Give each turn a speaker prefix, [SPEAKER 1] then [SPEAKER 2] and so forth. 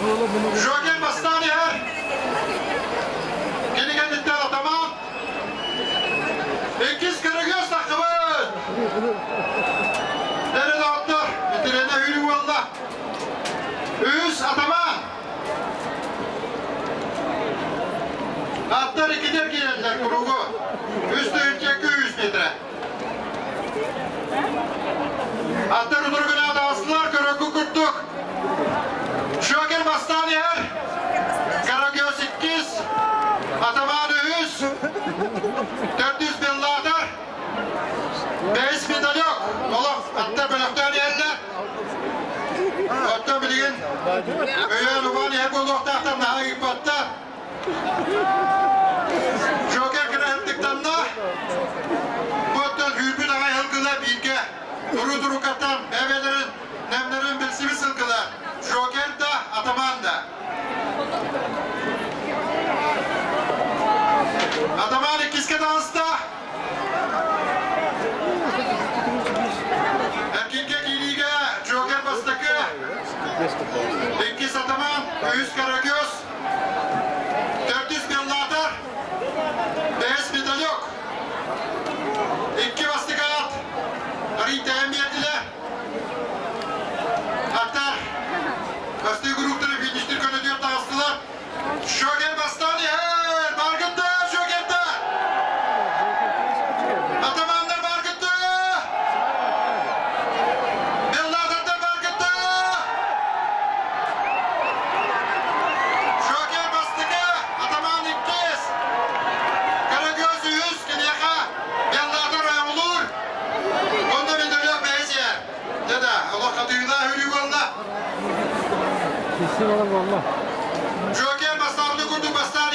[SPEAKER 1] Joker bastani her. Gene geldi tamam. İkiz Karagöz takımın. Nerede atlar? Bitirene hülü valla. Üz Ataman. Atlar ikidir geldiler kurugu. Üstü ülke 200 metre. Atlar udurguna da aslılar kurugu kurttuk. Joker bastani her. Karagöz 2. Ataman 100. 400 bin ladar. 5 medal yok. Oğlum atlar bölükten yerler. Hatta bilgin. Öyle numan yer bulduk tahtam daha iyi patlar. Joker kırahattıktan da bu hürbün hava hılgılar bilge. Duru katan meyvelerin, nemlerin bilsimiz hılgılar. Joker da, Ataman da. Ataman ikizke dansta. Erkinke giyliğe Joker bastakı. İkiz Ataman, 100 Karagöz. 400 bin ladar. 5 medal yok. 2 bastık at. Harita emniyetiyle. Hatta bastığı grupları finiştir könediyor dağıstılar. Joker bastani her. Bargıttı Joker'de. Atamanlar bargıttı. Billadar'da bargıttı. Joker bastığı. Ataman 200. Karagöz 100. Gidiyaka. Billadar olur. Onda medal yok beyzer. Dede Allah katıyla hülü valla.
[SPEAKER 2] Kesin olur valla.
[SPEAKER 1] Joker basarını kurduk basar.